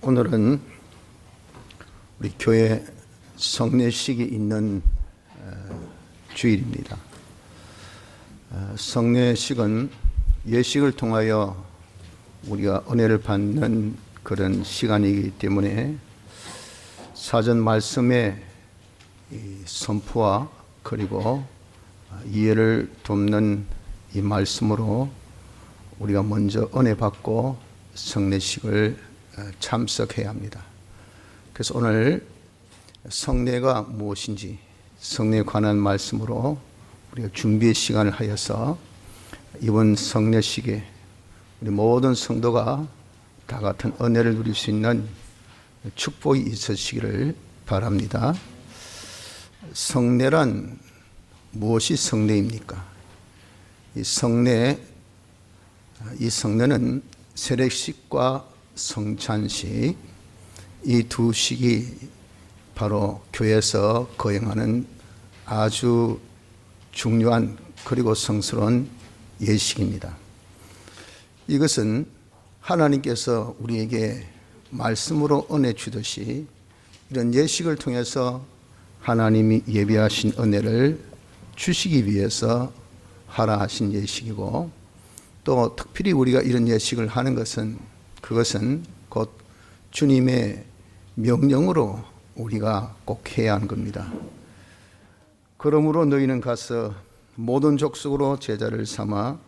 오늘은 우리 교회 성례식이 있는 주일입니다. 성례식은 예식을 통하여 우리가 은혜를 받는 그런 시간이기 때문에 사전 말씀의 선포와 그리고 이해를 돕는 이 말씀으로 우리가 먼저 은혜 받고 성례식을 참석해야 합니다. 그래서 오늘 성례가 무엇인지 성례에 관한 말씀으로 우리가 준비의 시간을 하여서 이번 성례식에 우리 모든 성도가 다 같은 은혜를 누릴 수 있는 축복이 있으시기를 바랍니다. 성례란 무엇이 성례입니까? 이 성례는 세례식과 성찬식, 이 두 식이 바로 교회에서 거행하는 아주 중요한 그리고 성스러운 예식입니다. 이것은 하나님께서 우리에게 말씀으로 은혜 주듯이 이런 예식을 통해서 하나님이 예비하신 은혜를 주시기 위해서 하라 하신 예식이고, 또 특별히 우리가 이런 예식을 하는 그것은 곧 주님의 명령으로 우리가 꼭 해야 하는 겁니다. 그러므로 너희는 가서 모든 족속으로 제자를 삼아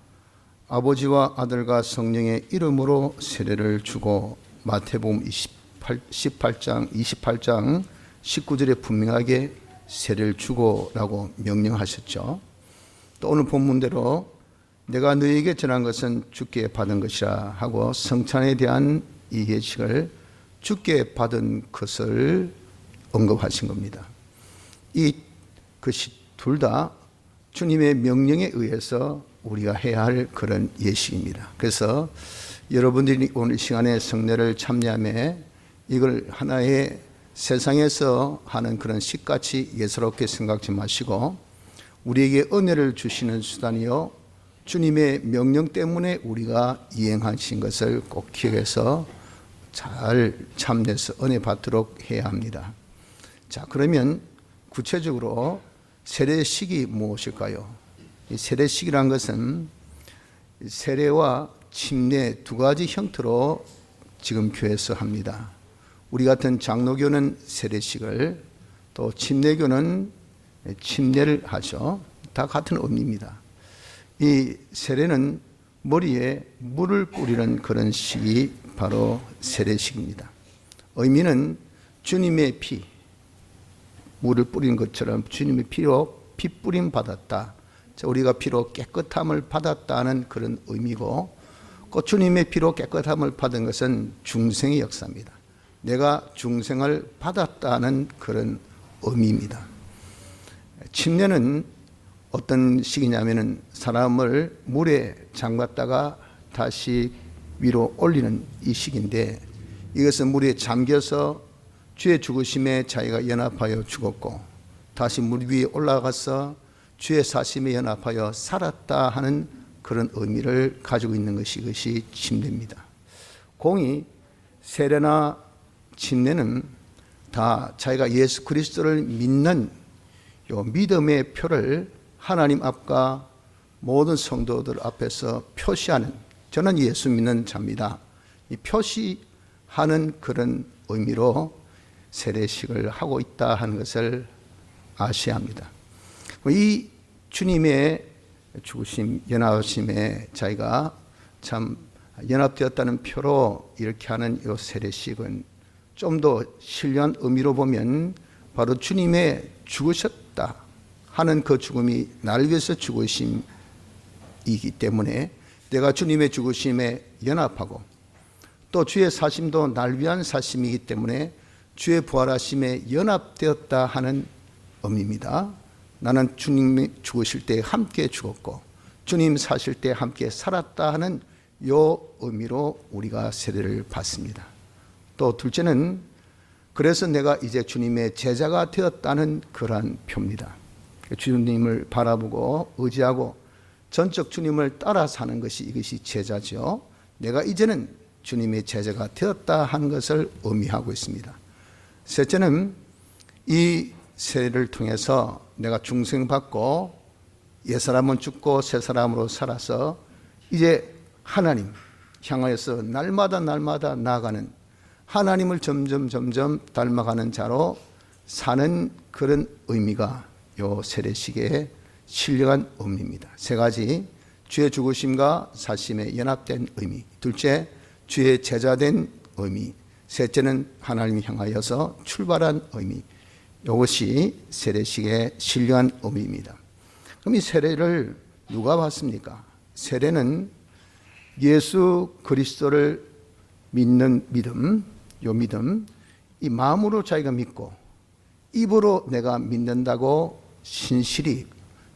아버지와 아들과 성령의 이름으로 세례를 주고, 마태복음 28장 19절에 분명하게 세례를 주고라고 명령하셨죠. 또 오늘 본문대로 내가 너희에게 전한 것은 주께 받은 것이라 하고 성찬에 대한 이 예식을 주께 받은 것을 언급하신 겁니다. 이 것이 둘 다 주님의 명령에 의해서 우리가 해야 할 그런 예식입니다. 그래서 여러분들이 오늘 시간에 성례를 참여하며 이걸 하나의 세상에서 하는 그런 식같이 예사롭게 생각지 마시고, 우리에게 은혜를 주시는 수단이요 주님의 명령 때문에 우리가 이행하신 것을 꼭 기억해서 잘 참여해서 은혜 받도록 해야 합니다. 자, 그러면 구체적으로 세례식이 무엇일까요? 이 세례식이란 것은 세례와 침례 두 가지 형태로 지금 교회에서 합니다. 우리 같은 장로교는 세례식을, 또 침례교는 침례를 하죠. 다 같은 의미입니다. 이 세례는 머리에 물을 뿌리는 그런 식이 바로 세례식입니다. 의미는 주님의 피, 물을 뿌린 것처럼 주님의 피로 피 뿌림 받았다. 우리가 피로 깨끗함을 받았다는 그런 의미고, 그 주님의 피로 깨끗함을 받은 것은 중생의 역사입니다. 내가 중생을 받았다는 그런 의미입니다. 침례는 어떤 식이냐면은 사람을 물에 잠갔다가 다시 위로 올리는 이 식인데, 이것은 물에 잠겨서 주의 죽으심에 자기가 연합하여 죽었고 다시 물 위에 올라가서 주의 사심에 연합하여 살았다 하는 그런 의미를 가지고 있는 것이 이것이 침례입니다. 공이 세례나 침례는 다 자기가 예수 그리스도를 믿는 요 믿음의 표를 하나님 앞과 모든 성도들 앞에서 표시하는, 저는 예수 믿는 자입니다, 이 표시하는 그런 의미로 세례식을 하고 있다 하는 것을 아셔야 합니다. 이 주님의 죽으심, 연합하심에 자기가 참 연합되었다는 표로 이렇게 하는 이 세례식은 좀 더 신령한 의미로 보면 바로 주님의 죽으셨다 하는 그 죽음이 나를 위해서 죽으심이기 때문에 내가 주님의 죽으심에 연합하고, 또 주의 사심도 날 위한 사심이기 때문에 주의 부활하심에 연합되었다 하는 의미입니다. 나는 주님이 죽으실 때 함께 죽었고 주님 사실 때 함께 살았다 하는 요 의미로 우리가 세례를 받습니다. 또 둘째는 그래서 내가 이제 주님의 제자가 되었다는 그러한 표입니다. 주님을 바라보고 의지하고 전적 주님을 따라 사는 것이 이것이 제자죠. 내가 이제는 주님의 제자가 되었다 하는 것을 의미하고 있습니다. 셋째는 이 세례를 통해서 내가 중생받고 옛사람은 죽고 새사람으로 살아서 이제 하나님 향하여서 날마다 나아가는, 하나님을 점점 닮아가는 자로 사는 그런 의미가 요 세례식의 신령한 의미입니다. 세 가지: 주의 죽으심과 사심에 연합된 의미, 둘째 주의 제자된 의미, 셋째는 하나님을 향하여서 출발한 의미. 이것이 세례식의 신령한 의미입니다. 그럼 이 세례를 누가 받습니까? 세례는 예수 그리스도를 믿는 믿음, 요 믿음, 이 마음으로 자기가 믿고 입으로 내가 믿는다고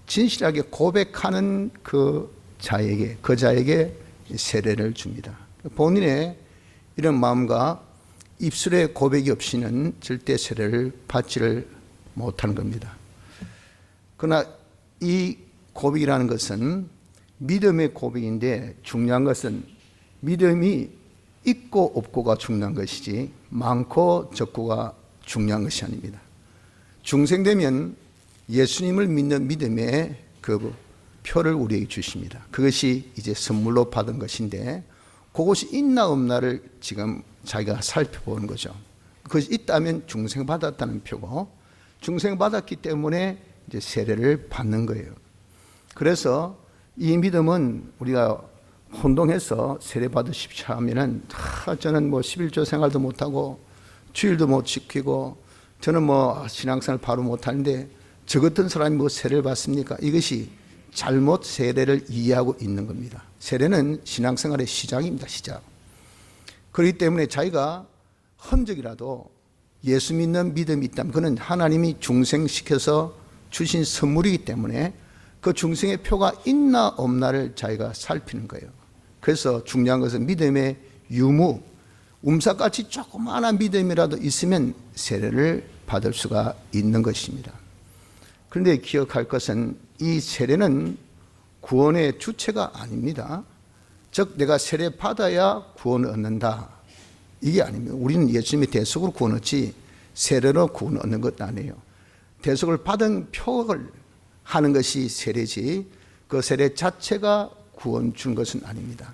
진실하게 고백하는 그 자에게 세례를 줍니다. 본인의 이런 마음과 입술의 고백이 없이는 절대 세례를 받지를 못하는 겁니다. 그러나 이 고백이라는 것은 믿음의 고백인데, 중요한 것은 믿음이 있고 없고가 중요한 것이지 많고 적고가 중요한 것이 아닙니다. 중생되면 예수님을 믿는 믿음의 그 표를 우리에게 주십니다. 그것이 이제 선물로 받은 것인데, 그것이 있나 없나를 지금 자기가 살펴보는 거죠. 그것이 있다면 중생 받았다는 표고, 중생 받았기 때문에 이제 세례를 받는 거예요. 그래서 이 믿음은 우리가 혼동해서 세례 받으십시오 하면은, 저는 뭐 11조 생활도 못하고 주일도 못 지키고 저는 뭐 신앙생활 바로 못하는데 저 같은 사람이 뭐 세례를 받습니까? 이것이 잘못 세례를 이해하고 있는 겁니다. 세례는 신앙생활의 시작입니다. 시작. 그렇기 때문에 자기가 흔적이라도 예수 믿는 믿음이 있다면 그는 하나님이 중생시켜서 주신 선물이기 때문에 그 중생의 표가 있나 없나를 자기가 살피는 거예요. 그래서 중요한 것은 믿음의 유무, 움삭같이 조그마한 믿음이라도 있으면 세례를 받을 수가 있는 것입니다. 그런데 기억할 것은 이 세례는 구원의 주체가 아닙니다. 즉 내가 세례 받아야 구원을 얻는다, 이게 아닙니다. 우리는 예수님의 대속으로 구원 얻지 세례로 구원 얻는 것 아니에요. 대속을 받은 표를 하는 것이 세례지 그 세례 자체가 구원 준 것은 아닙니다.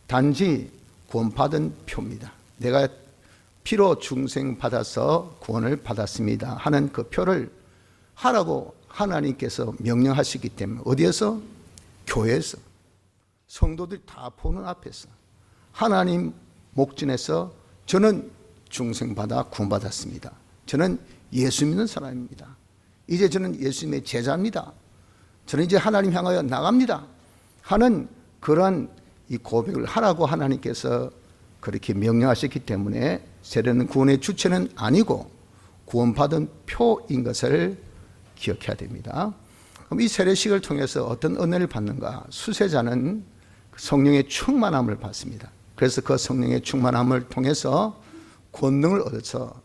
단지 구원받은 표입니다. 내가 피로 중생 받아서 구원을 받았습니다 하는 그 표를 하라고 하나님께서 명령하시기 때문에, 어디에서? 교회에서, 성도들이 다 보는 앞에서 하나님 목전에서 저는 중생 받아 구원받았습니다, 저는 예수 믿는 사람입니다, 이제 저는 예수님의 제자입니다, 저는 이제 하나님 향하여 나갑니다 하는 그러한 이 고백을 하라고 하나님께서 그렇게 명령하셨기 때문에 세례는 구원의 주체는 아니고 구원받은 표인 것을 기억해야 됩니다. 그럼 이 세례식을 통해서 어떤 은혜를 받는가? 수세자는 성령의 충만함을 받습니다. 그래서 그 성령의 충만함을 통해서 권능을 얻어서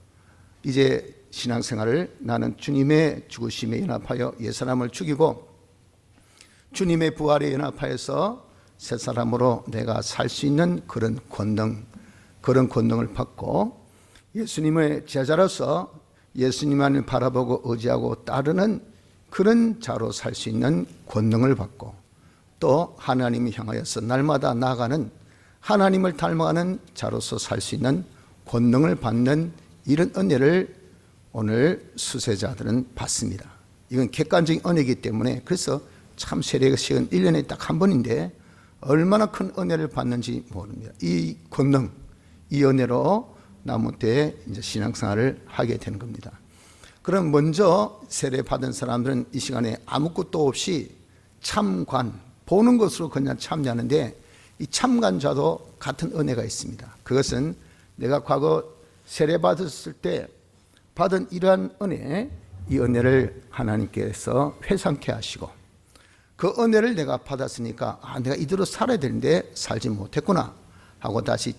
이제 신앙생활을, 나는 주님의 죽으심에 연합하여 옛사람을 죽이고 주님의 부활에 연합하여서 새 사람으로 내가 살 수 있는 그런 권능을 받고 예수님의 제자로서 예수님만을 바라보고 의지하고 따르는 그런 자로 살 수 있는 권능을 받고, 또 하나님을 향하여서 날마다 나아가는 하나님을 닮아가는 자로서 살 수 있는 권능을 받는 이런 은혜를 오늘 수세자들은 받습니다. 이건 객관적인 은혜이기 때문에, 그래서 참 세례식은 1년에 딱 한 번인데 얼마나 큰 은혜를 받는지 모릅니다. 이 권능, 이 은혜로 남은 때에 이제 신앙생활을 하게 되는 겁니다. 그럼 먼저 세례 받은 사람들은 이 시간에 아무것도 없이 참관, 보는 것으로 그냥 참여하는데, 이 참관자도 같은 은혜가 있습니다. 그것은 내가 과거 세례 받았을 때 받은 이러한 은혜, 이 은혜를 하나님께서 회상케 하시고, 그 은혜를 내가 받았으니까 내가 이대로 살아야 되는데 살지 못했구나 하고 다시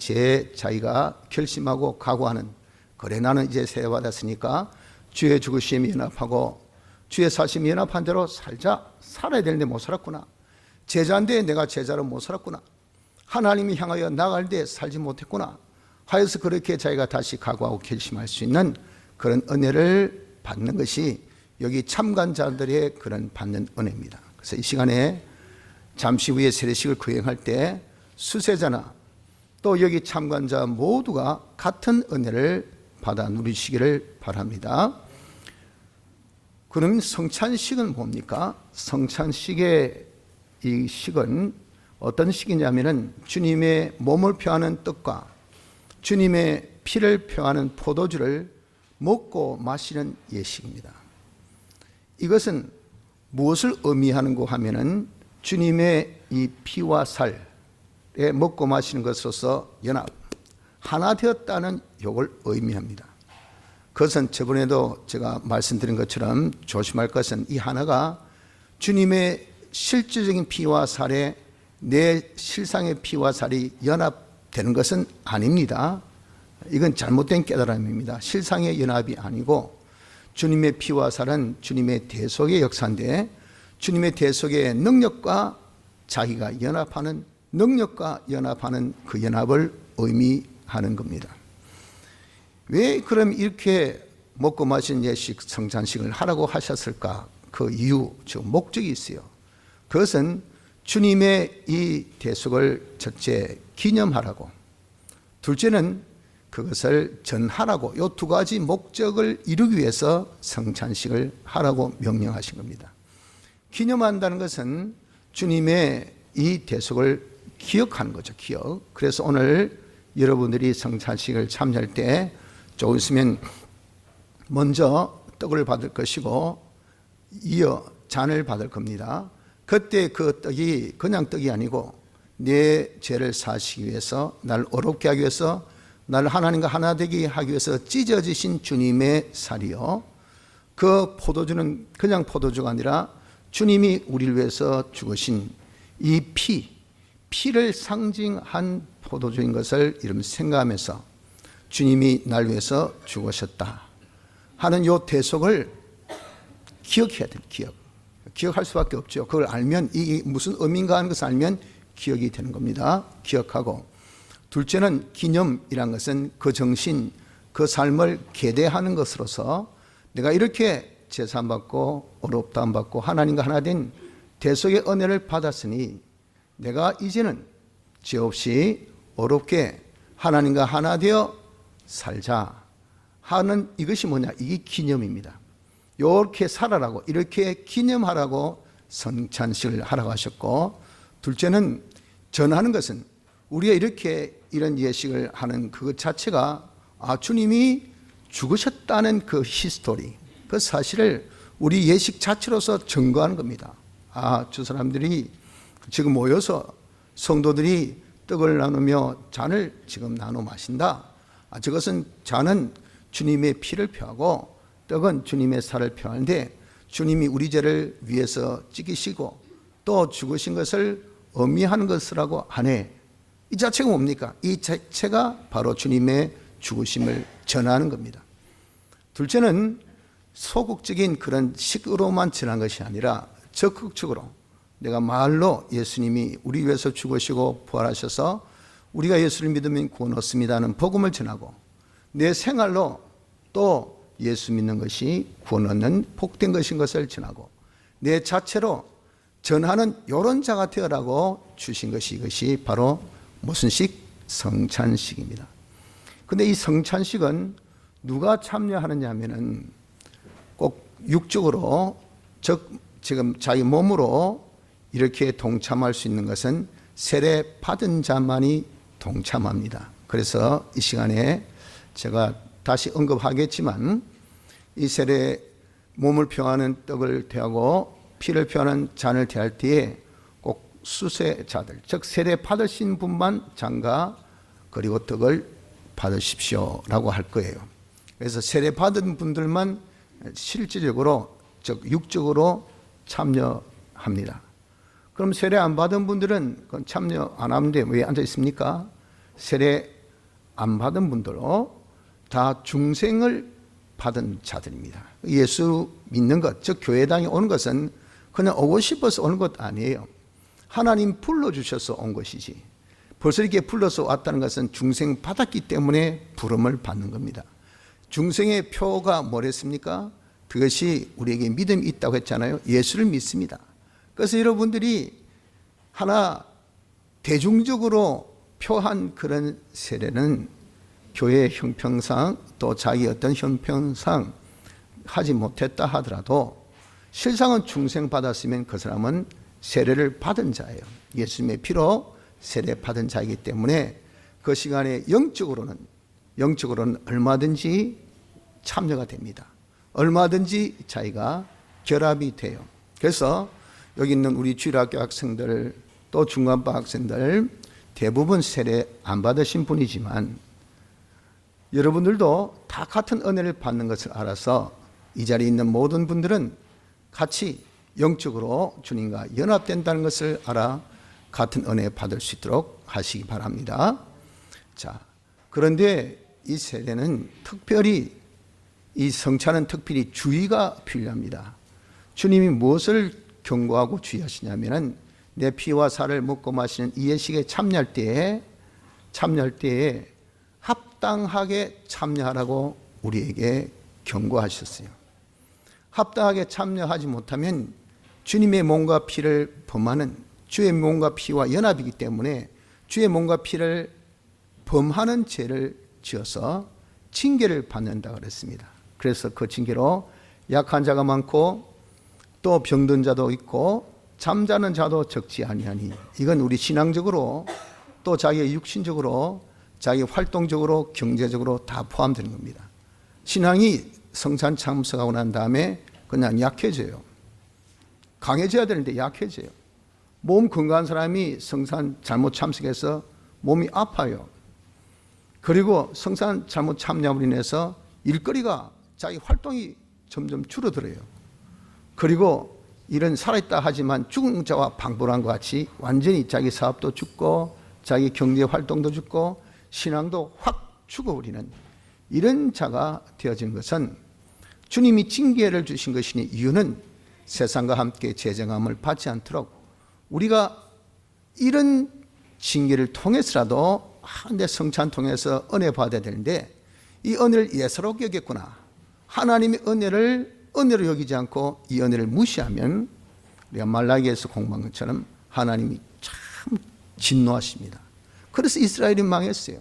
자기가 결심하고 각오하는, 그래 나는 이제 세례 받았으니까 주의 죽으심에 연합하고 주의 사심에 연합한 대로 살아야 되는데 못 살았구나, 제자인데 내가 제자로 못 살았구나 하나님이 향하여 나갈 때 살지 못했구나 하여서 그렇게 자기가 다시 각오하고 결심할 수 있는 그런 은혜를 받는 것이 여기 참관자들의 그런 받는 은혜입니다. 그래서 이 시간에 잠시 후에 세례식을 거행할 때 수세자나 또 여기 참관자 모두가 같은 은혜를 받아 누리시기를 바랍니다. 그럼 성찬식은 뭡니까? 성찬식의 이 식은 어떤 식이냐면은 주님의 몸을 표하는 떡과 주님의 피를 표하는 포도주를 먹고 마시는 예식입니다. 이것은 무엇을 의미하는고 하면은 주님의 이 피와 살에 먹고 마시는 것으로서 연합, 하나 되었다는 욕을 의미합니다. 그것은 저번에도 제가 말씀드린 것처럼 조심할 것은 이 하나가 주님의 실질적인 피와 살에 내 실상의 피와 살이 연합되는 것은 아닙니다. 이건 잘못된 깨달음입니다. 실상의 연합이 아니고 주님의 피와 살은 주님의 대속의 역사인데 주님의 대속의 능력과 자기가 연합하는 능력과 연합하는 그 연합을 의미하는 겁니다. 왜 그럼 이렇게 먹고 마시는 예식 성찬식을 하라고 하셨을까? 그 이유, 즉 목적이 있어요. 그것은 주님의 이 대속을 첫째 기념하라고, 둘째는 그것을 전하라고, 이 두 가지 목적을 이루기 위해서 성찬식을 하라고 명령하신 겁니다. 기념한다는 것은 주님의 이 대속을 기억하는 거죠. 기억. 그래서 오늘 여러분들이 성찬식을 참여할 때 조금 있으면 먼저 떡을 받을 것이고 이어 잔을 받을 겁니다. 그때 그 떡이 그냥 떡이 아니고 내 죄를 사시기 위해서, 나를 어렵게 하기 위해서, 나를 하나님과 하나 되게 하기 위해서 찢어지신 주님의 살이요, 그 포도주는 그냥 포도주가 아니라 주님이 우리를 위해서 죽으신 이 피를 상징한 포도주인 것을 여러분 생각하면서 주님이 날 위해서 죽으셨다 하는 이 대속을 기억해야 돼요. 기억할 수밖에 없죠. 그걸 알면 이게 무슨 의미인가 하는 것을 알면 기억이 되는 겁니다. 기억하고, 둘째는 기념이란 것은 그 정신, 그 삶을 계대하는 것으로서 내가 이렇게 제사 안 받고 어렵다 안 받고 하나님과 하나 된 대속의 은혜를 받았으니 내가 이제는 죄 없이 어렵게 하나님과 하나 되어 살자 하는, 이것이 뭐냐? 이게 기념입니다. 이렇게 살아라고, 이렇게 기념하라고 성찬식을 하라고 하셨고, 둘째는 전하는 것은 우리가 이렇게 이런 예식을 하는 그것 자체가 주님이 죽으셨다는 그 히스토리, 그 사실을 우리 예식 자체로서 증거하는 겁니다. 저 사람들이 지금 모여서 성도들이 떡을 나누며 잔을 지금 나눠 마신다. 저것은 잔은 주님의 피를 표하고 떡은 주님의 살을 표하는데 주님이 우리 죄를 위해서 찢기시고 또 죽으신 것을 의미하는 것이라고 하네. 이 자체가 뭡니까? 이 자체가 바로 주님의 죽으심을 전하는 겁니다. 둘째는 소극적인 그런 식으로만 전한 것이 아니라 적극적으로 내가 말로 예수님이 우리 위해서 죽으시고 부활하셔서 우리가 예수를 믿으면 구원 얻습니다는 복음을 전하고, 내 생활로 또 예수 믿는 것이 구원 얻는 복된 것인 것을 전하고, 내 자체로 전하는 이런 자가 되어라고 주신 것이, 이것이 바로 무슨 식? 성찬식입니다. 근데 이 성찬식은 누가 참여하느냐 하면은 꼭 육적으로, 즉 지금 자기 몸으로 이렇게 동참할 수 있는 것은 세례 받은 자만이 동참합니다. 그래서 이 시간에 제가 다시 언급하겠지만 이 세례 몸을 표하는 떡을 대하고 피를 표하는 잔을 대할 때에 꼭 수세자들, 즉 세례 받으신 분만 잔과 그리고 떡을 받으십시오라고 할 거예요. 그래서 세례 받은 분들만 실질적으로, 즉 육적으로 참여합니다. 그럼 세례 안 받은 분들은 참여 안 하는데 왜 앉아 있습니까? 세례 안 받은 분들로 다 중생을 받은 자들입니다. 예수 믿는 것, 즉 교회당에 오는 것은 그냥 오고 싶어서 오는 것 아니에요. 하나님 불러주셔서 온 것이지, 벌써 이렇게 불러서 왔다는 것은 중생 받았기 때문에 부름을 받는 겁니다. 중생의 표가 뭐랬습니까? 그것이 우리에게 믿음이 있다고 했잖아요. 예수를 믿습니다. 그래서 여러분들이 하나 대중적으로 표한 그런 세례는 교회 형평상 또 자기 어떤 형평상 하지 못했다 하더라도 실상은 중생 받았으면 그 사람은 세례를 받은 자예요. 예수님의 피로 세례 받은 자이기 때문에 그 시간에 영적으로는 얼마든지 참여가 됩니다. 얼마든지 자기가 결합이 돼요. 그래서 여기 있는 우리 주일학교 학생들 또 중간반 학생들 대부분 세례 안 받으신 분이지만 여러분들도 다 같은 은혜를 받는 것을 알아서 이 자리에 있는 모든 분들은 같이 영적으로 주님과 연합된다는 것을 알아 같은 은혜 받을 수 있도록 하시기 바랍니다. 자, 그런데 이 세례는 특별히 이 성찬은 특별히 주의가 필요합니다. 주님이 무엇을 경고하고 주의하시냐면은 내 피와 살을 먹고 마시는 이 예식에 참여할 때에 합당하게 참여하라고 우리에게 경고하셨어요. 합당하게 참여하지 못하면 주님의 몸과 피를 범하는 주의 몸과 피와 연합이기 때문에 주의 몸과 피를 범하는 죄를 지어서 징계를 받는다 그랬습니다. 그래서 그 징계로 약한 자가 많고 또 병든 자도 있고 잠자는 자도 적지 아니하니 이건 우리 신앙적으로 또 자기 육신적으로 자기 활동적으로 경제적으로 다 포함되는 겁니다. 신앙이 성찬 참석하고 난 다음에 그냥 약해져요. 강해져야 되는데 약해져요. 몸 건강한 사람이 성찬 잘못 참석해서 몸이 아파요. 그리고 성찬 잘못 참여함으로 인해서 일거리가 자기 활동이 점점 줄어들어요. 그리고 이런 살아있다 하지만 죽은 자와 방불한 것 같이 완전히 자기 사업도 죽고 자기 경제 활동도 죽고 신앙도 확 죽어버리는 이런 자가 되어진 것은 주님이 징계를 주신 것이니 이유는 세상과 함께 제정함을 받지 않도록 우리가 이런 징계를 통해서라도 내 성찬 통해서 은혜 받아야 되는데 이 은혜를 예사롭게 여겼구나. 하나님의 은혜로 여기지 않고 이 은혜를 무시하면 우리가 말라기에서 공부한 것처럼 하나님이 참 진노하십니다. 그래서 이스라엘이 망했어요.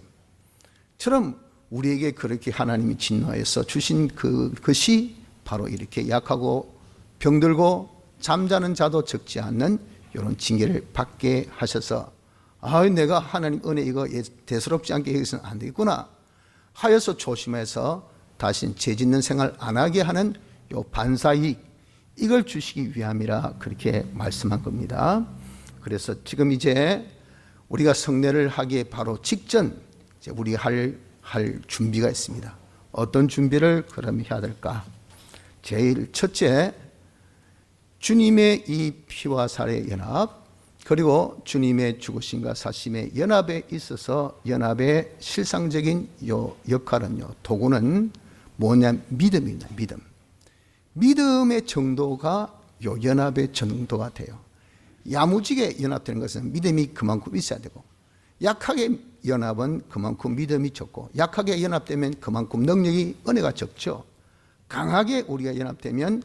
처럼 우리에게 그렇게 하나님이 진노해서 주신 그것이 바로 이렇게 약하고 병들고 잠자는 자도 적지 않는 이런 징계를 받게 하셔서 내가 하나님 은혜 이거 대수롭지 않게 여기서는 안 되겠구나 하여서 조심해서 다시는 죄 짓는 생활 안 하게 하는 요 반사이익 이걸 주시기 위함이라 그렇게 말씀한 겁니다. 그래서 지금 이제 우리가 성례를 하기에 바로 직전 이제 우리가 할 준비가 있습니다. 어떤 준비를 그럼 해야 될까? 제일 첫째, 주님의 이 피와 살의 연합, 그리고 주님의 죽으심과 사심의 연합에 있어서 연합의 실상적인 요 역할은요, 도구는 뭐냐면 믿음입니다. 믿음의 정도가 요 연합의 정도가 돼요. 야무지게 연합되는 것은 믿음이 그만큼 있어야 되고, 약하게 연합은 그만큼 믿음이 적고, 약하게 연합되면 그만큼 능력이 은혜가 적죠. 강하게 우리가 연합되면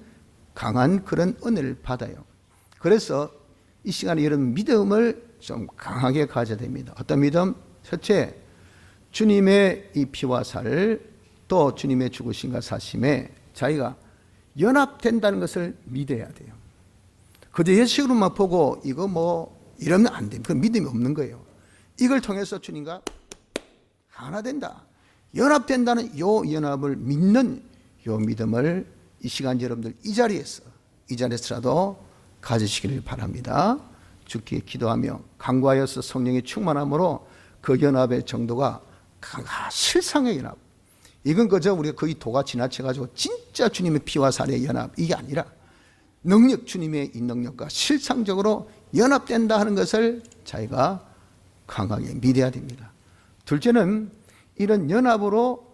강한 그런 은혜를 받아요. 그래서 이 시간에 이런 믿음을 좀 강하게 가져야 됩니다. 어떤 믿음? 첫째, 주님의 이 피와 살, 또 주님의 죽으심과 사심에 자기가 연합된다는 것을 믿어야 돼요. 그저 예식으로만 보고 이거 이러면 안 됩니다. 그 믿음이 없는 거예요. 이걸 통해서 주님과 하나 된다, 연합된다는 요 연합을 믿는 요 믿음을 이 시간 여러분들 이 자리에서라도 가지시기를 바랍니다. 주께 기도하며 간구하여서 성령의 충만함으로 그 연합의 정도가 실상의 연합, 이건 그저 우리가 거의 도가 지나쳐가지고 진짜 주님의 피와 살의 연합 이게 아니라 능력, 주님의 이 능력과 실상적으로 연합된다 하는 것을 자기가 강하게 믿어야 됩니다. 둘째는 이런 연합으로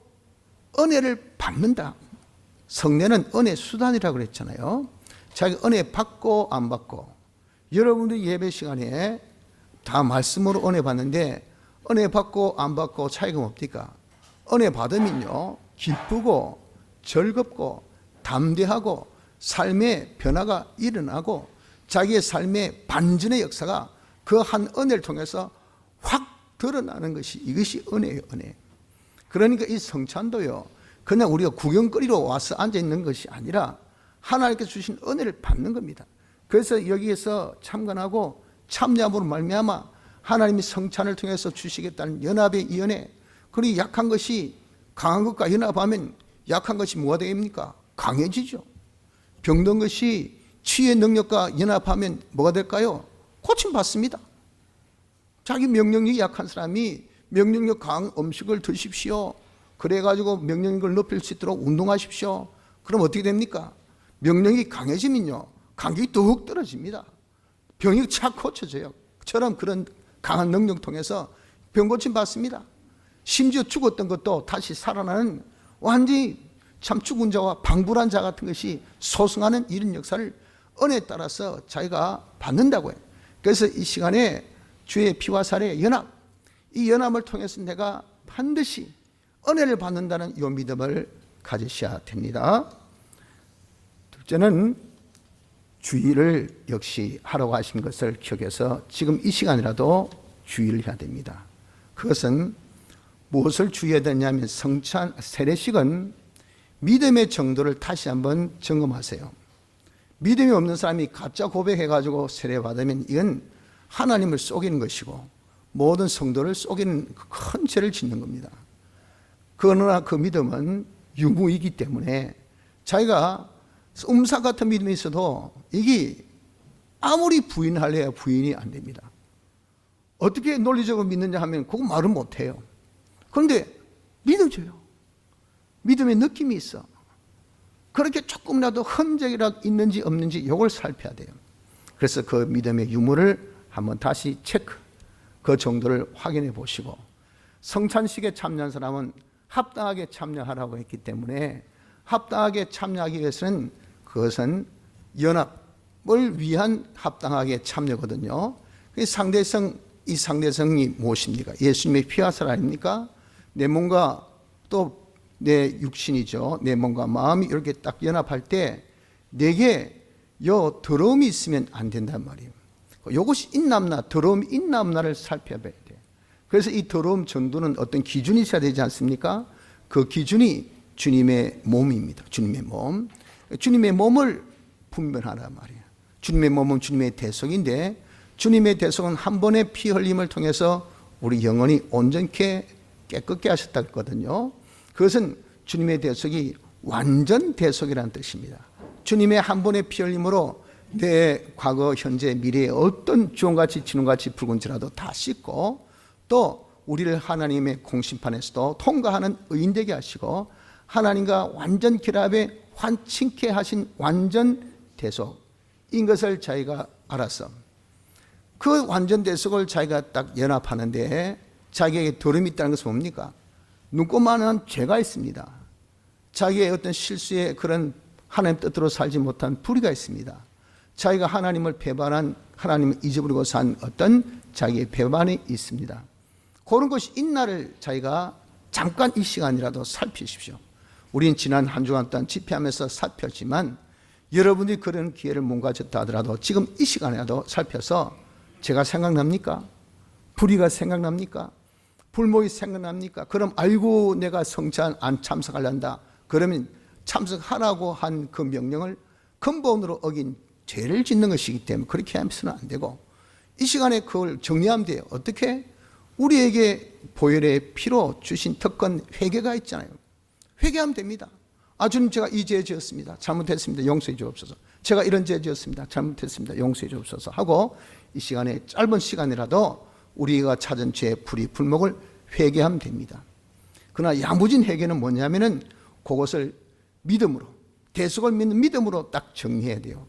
은혜를 받는다. 성례는 은혜 수단이라고 그랬잖아요. 자기가 은혜 받고 안 받고, 여러분들 예배 시간에 다 말씀으로 은혜 받는데 은혜 받고 안 받고 차이가 뭡니까? 은혜 받으면요, 기쁘고 즐겁고 담대하고 삶의 변화가 일어나고 자기의 삶의 반전의 역사가 그 한 은혜를 통해서 확 드러나는 것이, 이것이 은혜예요, 은혜. 그러니까 이 성찬도요, 그냥 우리가 구경거리로 와서 앉아있는 것이 아니라 하나님께서 주신 은혜를 받는 겁니다. 그래서 여기에서 참관하고 참여함으로 말미암아 하나님이 성찬을 통해서 주시겠다는 연합의 이 은혜, 그리고 약한 것이 강한 것과 연합하면 약한 것이 뭐가 됩니까? 강해지죠. 병든 것이 치유의 능력과 연합하면 뭐가 될까요? 고침받습니다. 자기 명령력이 약한 사람이 명령력 강한 음식을 드십시오, 그래가지고 명령력을 높일 수 있도록 운동하십시오. 그럼 어떻게 됩니까? 명령이 강해지면요, 감격이 더욱 떨어집니다. 병이 착 고쳐져요. 저런 그런 강한 능력 통해서 병 고침 받습니다. 심지어 죽었던 것도 다시 살아나는 완전히 참 죽은 자와 방불한 자 같은 것이 소승하는 이런 역사를 은혜에 따라서 자기가 받는다고 해요. 그래서 이 시간에 주의 피와 살의 연합, 이 연합을 통해서 내가 반드시 은혜를 받는다는 이 믿음을 가지셔야 됩니다. 둘째는 주의를 역시 하라고 하신 것을 기억해서 지금 이 시간이라도 주의를 해야 됩니다. 그것은 무엇을 주의해야 되냐면 성찬 세례식은 믿음의 정도를 다시 한번 점검하세요. 믿음이 없는 사람이 가짜 고백해가지고 세례받으면 이건 하나님을 속이는 것이고 모든 성도를 속이는 큰 죄를 짓는 겁니다. 그러나 그 믿음은 유무이기 때문에 자기가 음사 같은 믿음이 있어도 이게 아무리 부인하려야 부인이 안 됩니다. 어떻게 논리적으로 믿느냐 하면 그거 말은 못해요. 그런데 믿어져요. 믿음의 느낌이 있어. 그렇게 조금이라도 흔적이라도 있는지 없는지 이걸 살펴야 돼요. 그래서 그 믿음의 유무를 한번 다시 체크, 그 정도를 확인해 보시고, 성찬식에 참여한 사람은 합당하게 참여하라고 했기 때문에 합당하게 참여하기 위해서는 그것은 연합을 위한 합당하게 참여거든요. 상대성, 이 상대성이 무엇입니까? 예수님의 피와 살 아닙니까? 내 몸과 또 내 육신이죠. 내 몸과 마음이 이렇게 딱 연합할 때 내게 요 더러움이 있으면 안 된단 말이에요. 이것이 있남나, 더러움이 있남나를 살펴봐야 돼요. 그래서 이 더러움 정도는 어떤 기준이 있어야 되지 않습니까? 그 기준이 주님의 몸입니다. 주님의 몸. 주님의 몸을 분별하란 말이에요. 주님의 몸은 주님의 대속인데 주님의 대속은 한 번의 피 흘림을 통해서 우리 영혼이 온전케 깨끗게 하셨다 했거든요. 그것은 주님의 대속이 완전 대속이라는 뜻입니다. 주님의 한 번의 피 흘림으로 내 과거, 현재, 미래에 어떤 주홍같이 진홍같이 붉은지라도 다 씻고 또 우리를 하나님의 공심판에서도 통과하는 의인 되게 하시고 하나님과 완전 결합에 환칭케 하신 완전 대속인 것을 자기가 알아서 그 완전 대속을 자기가 딱 연합하는데 자기에게 더러움이 있다는 것은 뭡니까? 눈꼽만한 죄가 있습니다. 자기의 어떤 실수에 그런 하나님 뜻대로 살지 못한 불의가 있습니다. 자기가 하나님을 배반한, 하나님을 잊어버리고 산 어떤 자기의 배반이 있습니다. 그런 것이 있나를 자기가 잠깐 이 시간이라도 살피십시오. 우리는 지난 한 주간 동안 집회하면서 살폈지만 여러분이 그런 기회를 못 가졌다 하더라도 지금 이 시간이라도 살펴서 제가 생각납니까? 불의가 생각납니까? 불목이 생각납니까? 그럼 아이고 내가 성찬 안 참석하려한다. 그러면 참석하라고 한 그 명령을 근본으로 어긴 죄를 짓는 것이기 때문에 그렇게 하면서는 안 되고 이 시간에 그걸 정리하면 돼요. 어떻게? 우리에게 보혈의 피로 주신 특권 회개가 있잖아요. 회개하면 됩니다. 아, 주님 제가 이 죄 지었습니다. 잘못했습니다. 용서해 주옵소서. 제가 이런 죄 지었습니다. 잘못했습니다. 용서해 주옵소서 하고 이 시간에 짧은 시간이라도 우리가 찾은 죄의 불의 불목을 회개하면 됩니다. 그러나 야무진 회개는 뭐냐면은 그것을 믿음으로, 대속을 믿는 믿음으로 딱 정리해야 돼요.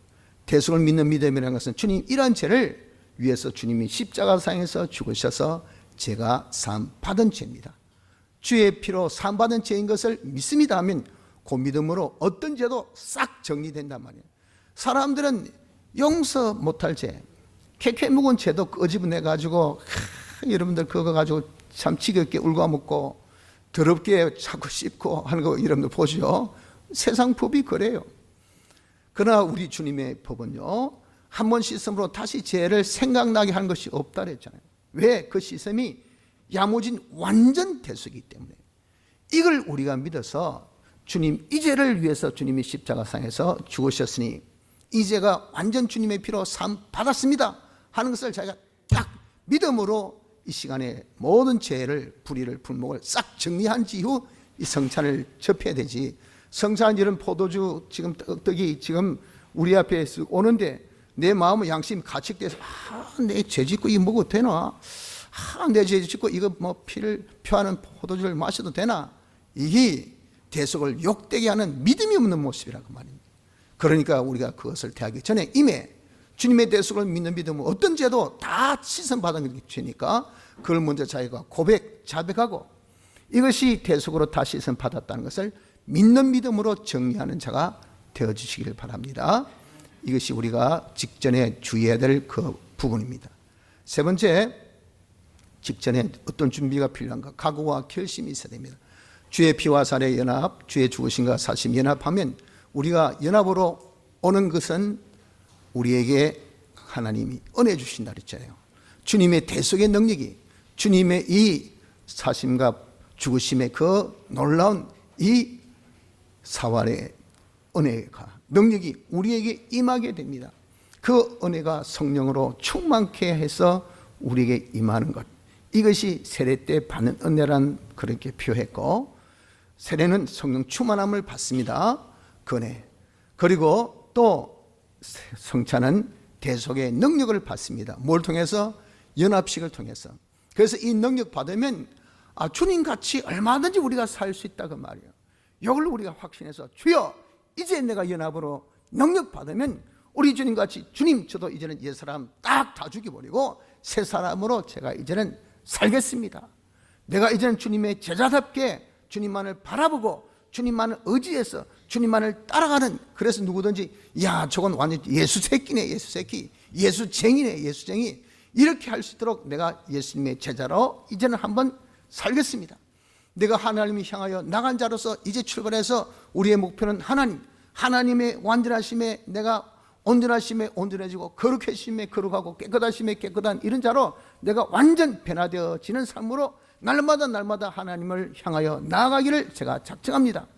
대속을 믿는 믿음이라는 것은 주님 이러한 죄를 위해서 주님이 십자가상에서 죽으셔서 제가 산 받은 죄입니다. 주의 피로 산 받은 죄인 것을 믿습니다 하면 그 믿음으로 어떤 죄도 싹 정리된단 말이에요. 사람들은 용서 못할 죄, 캐캐 묵은 죄도 끄집어내 가지고 여러분들 그거 가지고 참 지겹게 울고먹고 더럽게 자꾸 씹고 하는 거 여러분들 보죠. 세상 법이 그래요. 그러나 우리 주님의 법은요, 한 번 씻음으로 다시 죄를 생각나게 하는 것이 없다 그랬잖아요. 왜? 그 씻음이 야무진 완전 대속이기 때문에. 이걸 우리가 믿어서 주님, 이 죄를 위해서 주님이 십자가상에서 죽으셨으니 이 죄가 완전 주님의 피로 산 받았습니다 하는 것을 자기가 딱 믿음으로 이 시간에 모든 죄를, 불의를, 불목을 싹 정리한 이후 이 성찬을 접해야 되지. 성찬 이런 포도주 지금 떡이 지금 우리 앞에 오는데 내 마음의 양심이 가책돼서 내 죄 짓고 이거 먹어도 되나? 내 죄 짓고 이거 뭐 피를 표하는 포도주를 마셔도 되나? 이게 대속을 욕되게 하는 믿음이 없는 모습이라고 말입니다. 그러니까 우리가 그것을 대하기 전에 이미 주님의 대속을 믿는 믿음은 어떤 죄도 다 씻음받은 죄니까 그걸 먼저 자기가 자백하고 이것이 대속으로 다 씻음받았다는 것을 믿는 믿음으로 정리하는 자가 되어주시길 바랍니다. 이것이 우리가 직전에 주의해야 될 그 부분입니다. 세 번째, 직전에 어떤 준비가 필요한가? 각오와 결심이 있어야 됩니다. 주의 피와 살의 연합, 주의 죽으심과 사심 연합하면 우리가 연합으로 오는 것은 우리에게 하나님이 은혜 주신다 그랬잖아요. 주님의 대속의 능력이, 주님의 이 사심과 죽으심의 그 놀라운 이 사활의 은혜가, 능력이 우리에게 임하게 됩니다. 그 은혜가 성령으로 충만케 해서 우리에게 임하는 것, 이것이 세례 때 받는 은혜란 그렇게 표했고, 세례는 성령 충만함을 받습니다. 그 은혜. 그리고 또 성찬은 대속의 능력을 받습니다. 뭘 통해서? 연합식을 통해서. 그래서 이 능력 받으면 주님같이 얼마든지 우리가 살 수 있다고 말이에요. 이걸 우리가 확신해서 주여 이제 내가 연합으로 능력 받으면 우리 주님같이 주님 저도 이제는 옛사람 딱 다 죽여버리고 새 사람으로 제가 이제는 살겠습니다. 내가 이제는 주님의 제자답게 주님만을 바라보고 주님만을 의지해서 주님만을 따라가는, 그래서 누구든지 야 저건 완전 예수 새끼네, 예수 새끼, 예수쟁이네, 예수쟁이, 이렇게 할 수 있도록 내가 예수님의 제자로 이제는 한번 살겠습니다. 내가 하나님을 향하여 나간 자로서 이제 출발해서 우리의 목표는 하나님의 완전하심에 내가 온전하심에 온전해지고 거룩하심에 거룩하고 깨끗하심에 깨끗한 이런 자로 내가 완전 변화되어지는 삶으로 날마다 하나님을 향하여 나아가기를 제가 작정합니다.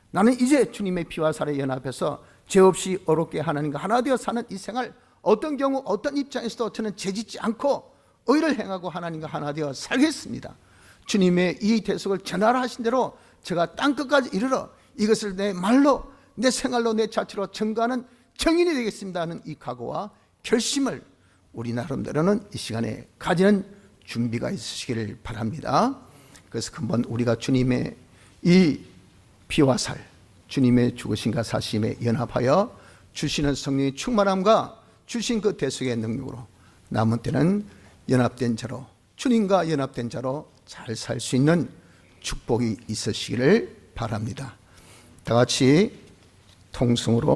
나는 이제 주님의 피와 살에 연합해서 죄 없이 어렵게 하나님과 하나 되어 사는 이 생활, 어떤 경우 어떤 입장에서도 저는 죄짓지 않고 의를 행하고 하나님과 하나 되어 살겠습니다. 주님의 이 대속을 전하라 하신 대로 제가 땅끝까지 이르러 이것을 내 말로 내 생활로 내 자체로 증거하는 증인이 되겠습니다 하는 이 각오와 결심을 우리 나름대로는 이 시간에 가지는 준비가 있으시기를 바랍니다. 그래서 한번 우리가 주님의 이 피와 살, 주님의 죽으심과 사심에 연합하여 주시는 성령의 충만함과 주신 그 대속의 능력으로 남은 때는 연합된 자로, 주님과 연합된 자로 잘 살 수 있는 축복이 있으시기를 바랍니다. 다 같이 통성으로